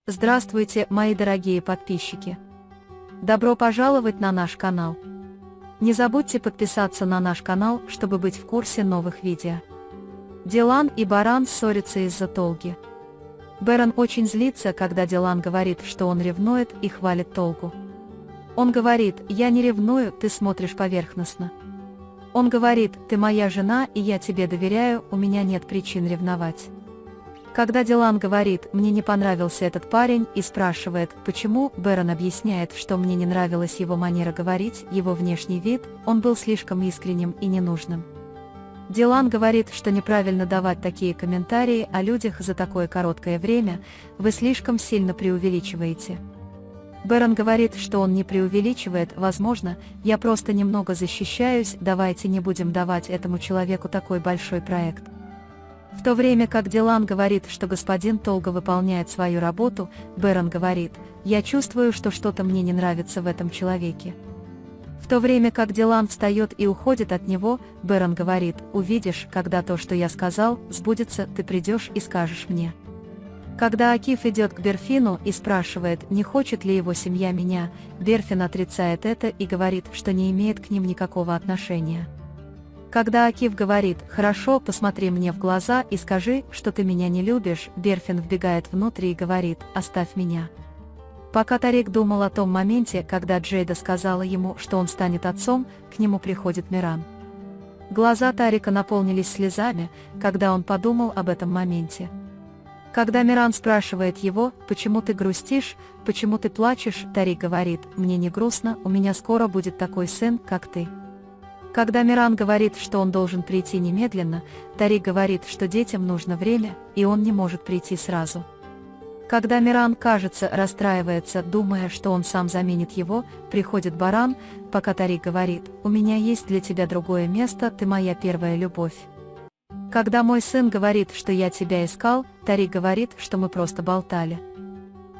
Здравствуйте, мои дорогие подписчики! Добро пожаловать на наш канал! Не забудьте подписаться на наш канал, чтобы быть в курсе новых видео. Дилан и Боран ссорятся из-за Толги. Боран очень злится, когда Дилан говорит, что он ревнует, и хвалит Толгу. Он говорит: «Я не ревную, ты смотришь поверхностно». Он говорит: «Ты моя жена, и я тебе доверяю, у меня нет причин ревновать». Когда Дилан говорит: «Мне не понравился этот парень», и спрашивает, почему, Боран объясняет, что мне не нравилась его манера говорить, его внешний вид, он был слишком искренним и ненужным. Дилан говорит, что неправильно давать такие комментарии о людях за такое короткое время, вы слишком сильно преувеличиваете. Боран говорит, что он не преувеличивает, возможно, я просто немного защищаюсь, давайте не будем давать этому человеку такой большой проект. В то время как Дилан говорит, что господин Толга выполняет свою работу, Боран говорит: «Я чувствую, что что-то мне не нравится в этом человеке». В то время как Дилан встает и уходит от него, Боран говорит: «Увидишь, когда то, что я сказал, сбудется, ты придешь и скажешь мне». Когда Акиф идет к Берфину и спрашивает, не хочет ли его семья меня, Берфин отрицает это и говорит, что не имеет к ним никакого отношения. Когда Акиф говорит: «Хорошо, посмотри мне в глаза и скажи, что ты меня не любишь», Берфин вбегает внутрь и говорит: «Оставь меня». Пока Тарик думал о том моменте, когда Джейда сказала ему, что он станет отцом, к нему приходит Миран. Глаза Тарика наполнились слезами, когда он подумал об этом моменте. Когда Миран спрашивает его: «Почему ты грустишь, почему ты плачешь?», Тарик говорит: «Мне не грустно, у меня скоро будет такой сын, как ты». Когда Миран говорит, что он должен прийти немедленно, Тарик говорит, что детям нужно время, и он не может прийти сразу. Когда Миран, кажется, расстраивается, думая, что он сам заменит его, приходит Боран, пока Тарик говорит: «У меня есть для тебя другое место, ты моя первая любовь». Когда мой сын говорит, что я тебя искал, Тарик говорит, что мы просто болтали.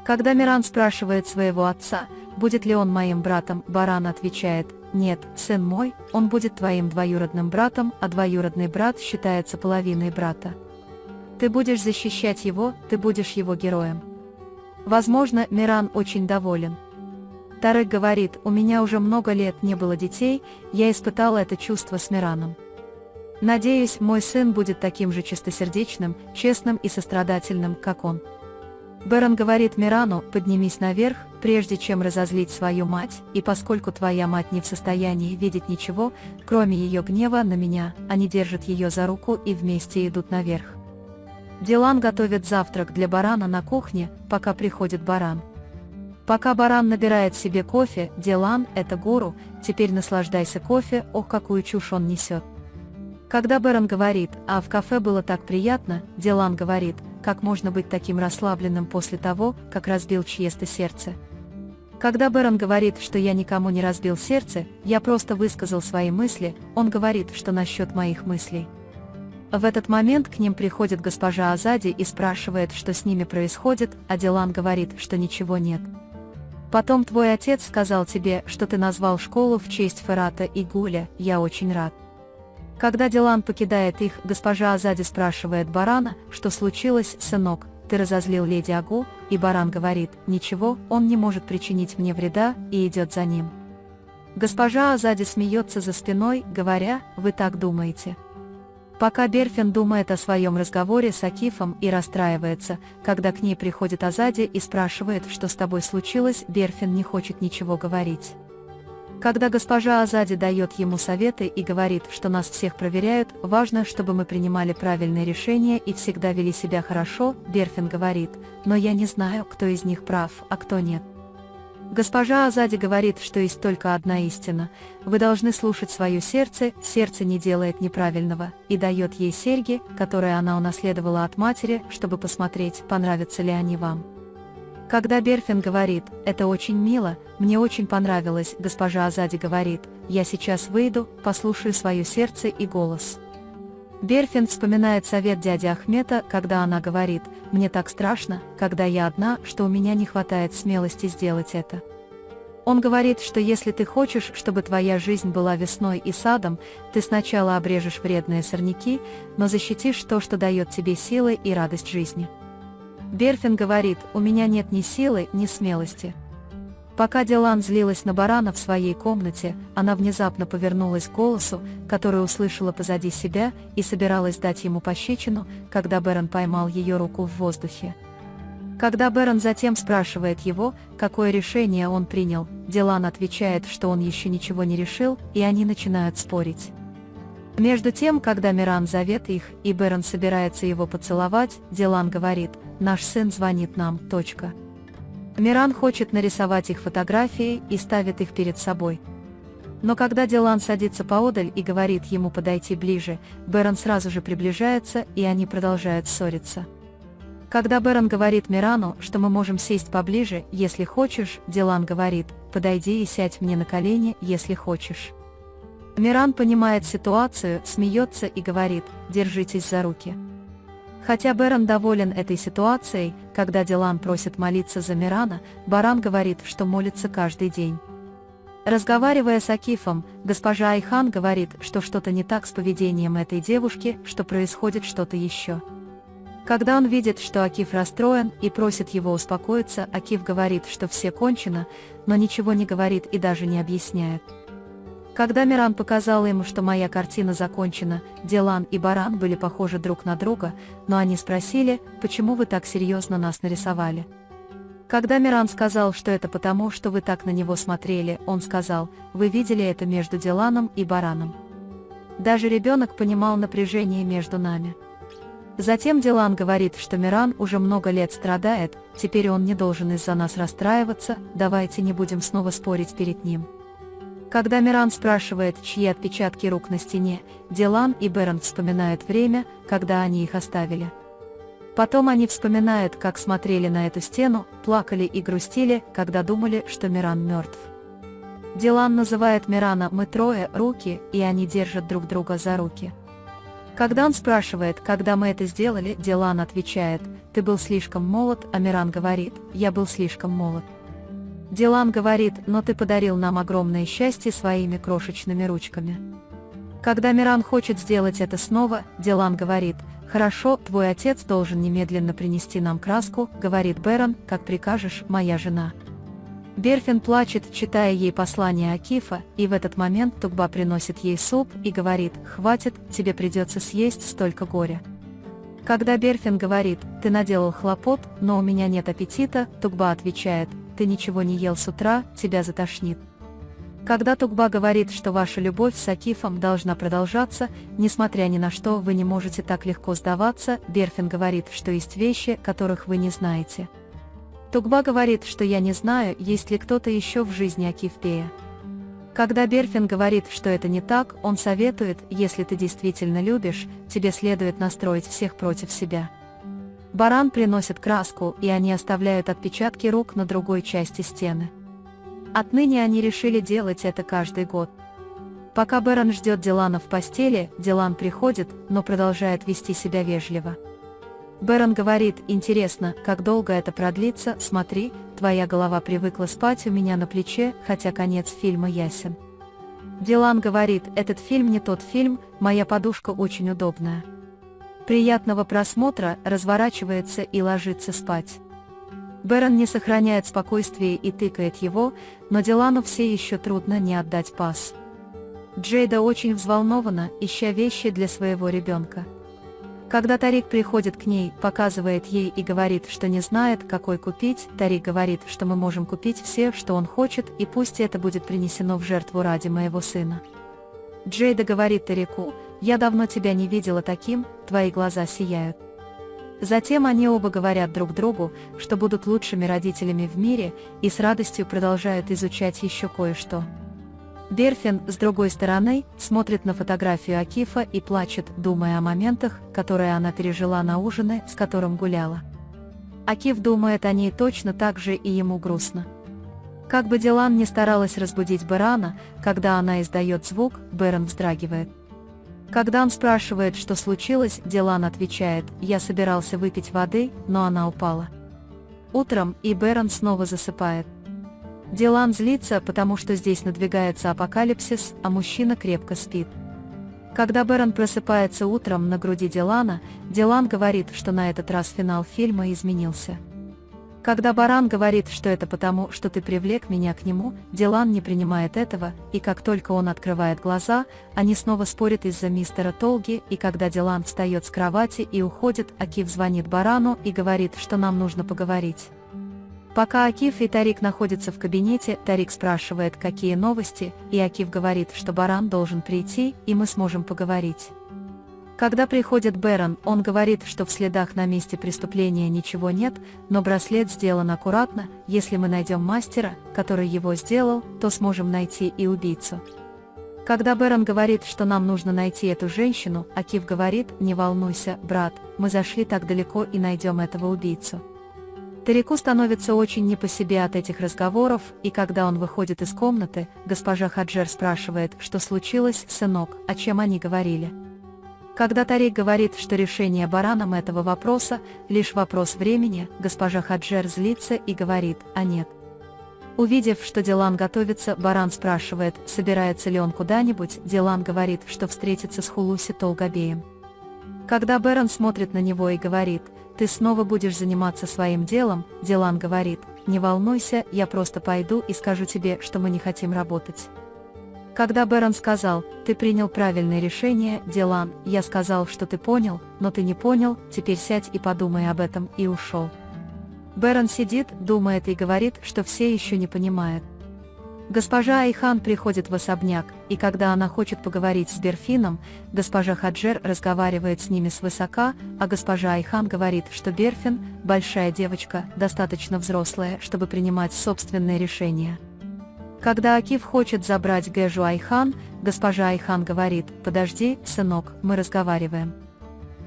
Когда Миран спрашивает своего отца, будет ли он моим братом, Боран отвечает: «Нет, сын мой, он будет твоим двоюродным братом, а двоюродный брат считается половиной брата. Ты будешь защищать его, ты будешь его героем». Возможно, Миран очень доволен. Тарик говорит: «У меня уже много лет не было детей, я испытал это чувство с Мираном. Надеюсь, мой сын будет таким же чистосердечным, честным и сострадательным, как он». Боран говорит Мирану: «Поднимись наверх, прежде чем разозлить свою мать, и поскольку твоя мать не в состоянии видеть ничего, кроме ее гнева на меня, они держат ее за руку и вместе идут наверх». Дилан готовит завтрак для Борана на кухне, пока приходит Боран. Пока Боран набирает себе кофе, Дилан: «Это гуру, теперь наслаждайся кофе, ох, какую чушь он несет». Когда Боран говорит: «А в кафе было так приятно», Дилан говорит: «Как можно быть таким расслабленным после того, как разбил чье-то сердце?» Когда Боран говорит, что я никому не разбил сердце, я просто высказал свои мысли, он говорит, что насчет моих мыслей. В этот момент к ним приходит госпожа Азади и спрашивает, что с ними происходит, а Дилан говорит, что ничего нет. «Потом твой отец сказал тебе, что ты назвал школу в честь Ферата и Гуля, я очень рад». Когда Дилан покидает их, госпожа Азади спрашивает Борана, что случилось, сынок, ты разозлил леди Агу, и Боран говорит: «Ничего, он не может причинить мне вреда», и идет за ним. Госпожа Азади смеется за спиной, говоря: «Вы так думаете». Пока Берфин думает о своем разговоре с Акифом и расстраивается, когда к ней приходит Азади и спрашивает, что с тобой случилось, Берфин не хочет ничего говорить. Когда госпожа Азади дает ему советы и говорит, что нас всех проверяют, важно, чтобы мы принимали правильные решения и всегда вели себя хорошо, Берфин говорит: «Но я не знаю, кто из них прав, а кто нет». Госпожа Азади говорит, что есть только одна истина: вы должны слушать свое сердце, сердце не делает неправильного, и дает ей серьги, которые она унаследовала от матери, чтобы посмотреть, понравятся ли они вам. Когда Берфин говорит: «Это очень мило, мне очень понравилось», госпожа Азади говорит: «Я сейчас выйду, послушаю свое сердце и голос». Берфин вспоминает совет дяди Ахмета, когда она говорит: «Мне так страшно, когда я одна, что у меня не хватает смелости сделать это». Он говорит, что если ты хочешь, чтобы твоя жизнь была весной и садом, ты сначала обрежешь вредные сорняки, но защитишь то, что дает тебе силы и радость жизни. Берфин говорит: у меня нет ни силы, ни смелости. Пока Дилан злилась на барана в своей комнате, она внезапно повернулась к голосу, который услышала позади себя, и собиралась дать ему пощечину, когда Бэрон поймал ее руку в воздухе. Когда Бэрон затем спрашивает его, какое решение он принял, Дилан отвечает, что он еще ничего не решил, и они начинают спорить. Между тем, когда Миран зовет их, и Бэрон собирается его поцеловать, Дилан говорит: «Наш сын звонит нам. .. Миран хочет нарисовать их фотографии и ставит их перед собой. Но когда Дилан садится поодаль и говорит ему подойти ближе, Бэрон сразу же приближается, и они продолжают ссориться. Когда Бэрон говорит Мирану, что мы можем сесть поближе, если хочешь, Дилан говорит: подойди и сядь мне на колени, если хочешь. Миран понимает ситуацию, смеется и говорит: держитесь за руки. Хотя Бэрон доволен этой ситуацией, когда Дилан просит молиться за Мирана, Баран говорит, что молится каждый день. Разговаривая с Акифом, госпожа Айхан говорит, что что-то не так с поведением этой девушки, что происходит что-то еще. Когда он видит, что Акиф расстроен и просит его успокоиться, Акиф говорит, что все кончено, но ничего не говорит и даже не объясняет. Когда Миран показала ему, что моя картина закончена, Дилан и Баран были похожи друг на друга, но они спросили: почему вы так серьезно нас нарисовали? Когда Миран сказал, что это потому, что вы так на него смотрели, он сказал: вы видели это между Диланом и Бараном. Даже ребенок понимал напряжение между нами. Затем Дилан говорит, что Миран уже много лет страдает, теперь он не должен из-за нас расстраиваться, давайте не будем снова спорить перед ним. Когда Миран спрашивает, чьи отпечатки рук на стене, Дилан и Бэрон вспоминают время, когда они их оставили. Потом они вспоминают, как смотрели на эту стену, плакали и грустили, когда думали, что Миран мертв. Дилан называет Мирана «мы трое» руки, и они держат друг друга за руки. Когда он спрашивает, когда мы это сделали, Дилан отвечает: ты был слишком молод, а Миран говорит: я был слишком молод. Дилан говорит: но ты подарил нам огромное счастье своими крошечными ручками. Когда Миран хочет сделать это снова, Дилан говорит: хорошо, твой отец должен немедленно принести нам краску, говорит Бэрон, как прикажешь, моя жена. Берфин плачет, читая ей послание Акифа, и в этот момент Тугба приносит ей суп и говорит: хватит, тебе придется съесть столько горя. Когда Берфин говорит: ты наделал хлопот, но у меня нет аппетита, Тугба отвечает: ты ничего не ел с утра, тебя затошнит. Когда Тугба говорит, что ваша любовь с Акифом должна продолжаться, несмотря ни на что вы не можете так легко сдаваться, Берфин говорит, что есть вещи, которых вы не знаете. Тугба говорит, что я не знаю, есть ли кто-то еще в жизни Акиф-бея. Когда Берфин говорит, что это не так, он советует: если ты действительно любишь, тебе следует настроить всех против себя. Баран приносит краску, и они оставляют отпечатки рук на другой части стены. Отныне они решили делать это каждый год. Пока Бэрон ждет Дилана в постели, Дилан приходит, но продолжает вести себя вежливо. Бэрон говорит: интересно, как долго это продлится, смотри, твоя голова привыкла спать у меня на плече, хотя конец фильма ясен. Дилан говорит: этот фильм не тот фильм, моя подушка очень удобная. Приятного просмотра, разворачивается и ложится спать. Бэрон не сохраняет спокойствие и тыкает его, но Дилану все еще трудно не отдать пас. Джейда очень взволнована, ища вещи для своего ребенка. Когда Тарик приходит к ней, показывает ей и говорит, что не знает, какой купить, Тарик говорит, что мы можем купить все, что он хочет, и пусть это будет принесено в жертву ради моего сына. Джейда говорит Тарику: я давно тебя не видела таким, твои глаза сияют. Затем они оба говорят друг другу, что будут лучшими родителями в мире, и с радостью продолжают изучать еще кое-что. Берфин, с другой стороны, смотрит на фотографию Акифа и плачет, думая о моментах, которые она пережила на ужине, с которым гуляла. Акиф думает о ней точно так же, и ему грустно. Как бы Дилан ни старалась разбудить Бэрона, когда она издает звук, Бэрон вздрагивает. Когда он спрашивает, что случилось, Дилан отвечает: я собирался выпить воды, но она упала. Утром, и Бэрон снова засыпает. Дилан злится, потому что здесь надвигается апокалипсис, а мужчина крепко спит. Когда Бэрон просыпается утром на груди Дилана, Дилан говорит, что на этот раз финал фильма изменился. Когда Баран говорит, что это потому, что ты привлек меня к нему, Дилан не принимает этого, и как только он открывает глаза, они снова спорят из-за мистера Толги, и когда Дилан встает с кровати и уходит, Акиф звонит Барану и говорит, что нам нужно поговорить. Пока Акиф и Тарик находятся в кабинете, Тарик спрашивает, какие новости, и Акиф говорит, что Баран должен прийти, и мы сможем поговорить. Когда приходит Бэрон, он говорит, что в следах на месте преступления ничего нет, но браслет сделан аккуратно, если мы найдем мастера, который его сделал, то сможем найти и убийцу. Когда Бэрон говорит, что нам нужно найти эту женщину, Акиф говорит, не волнуйся, брат, мы зашли так далеко и найдем этого убийцу. Тарику становится очень не по себе от этих разговоров, и когда он выходит из комнаты, госпожа Хаджер спрашивает, что случилось, сынок, о чем они говорили. Когда Тарик говорит, что решение Бараном этого вопроса – лишь вопрос времени, госпожа Хаджер злится и говорит, а нет. Увидев, что Дилан готовится, Баран спрашивает, собирается ли он куда-нибудь, Дилан говорит, что встретится с Хулуси Толгобеем. Когда Бэрон смотрит на него и говорит, ты снова будешь заниматься своим делом, Дилан говорит, не волнуйся, я просто пойду и скажу тебе, что мы не хотим работать. Когда Бэрон сказал, ты принял правильное решение, Дилан, я сказал, что ты понял, но ты не понял, теперь сядь и подумай об этом, и ушел. Бэрон сидит, думает и говорит, что все еще не понимают. Госпожа Айхан приходит в особняк, и когда она хочет поговорить с Берфином, госпожа Хаджер разговаривает с ними свысока, а госпожа Айхан говорит, что Берфин – большая девочка, достаточно взрослая, чтобы принимать собственные решения. Когда Акиф хочет забрать Гэжу Айхан, госпожа Айхан говорит, подожди, сынок, мы разговариваем.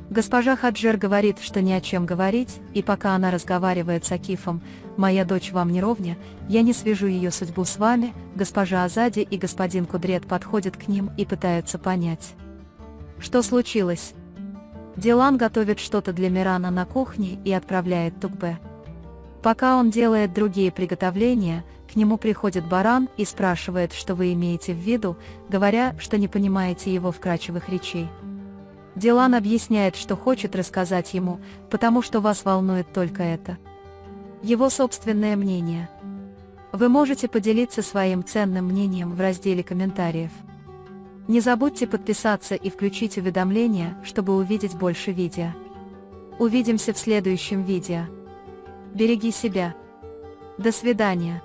Госпожа Хаджер говорит, что ни о чем говорить, и пока она разговаривает с Акифом, моя дочь вам не ровня, я не свяжу ее судьбу с вами, госпожа Азади и господин Кудрет подходят к ним и пытаются понять. Что случилось? Дилан готовит что-то для Мирана на кухне и отправляет Тукбе. Пока он делает другие приготовления, к нему приходит Баран и спрашивает, что вы имеете в виду, говоря, что не понимаете его вкрадчивых речей. Дилан объясняет, что хочет рассказать ему, потому что вас волнует только это. Его собственное мнение. Вы можете поделиться своим ценным мнением в разделе комментариев. Не забудьте подписаться и включить уведомления, чтобы увидеть больше видео. Увидимся в следующем видео. Береги себя. До свидания.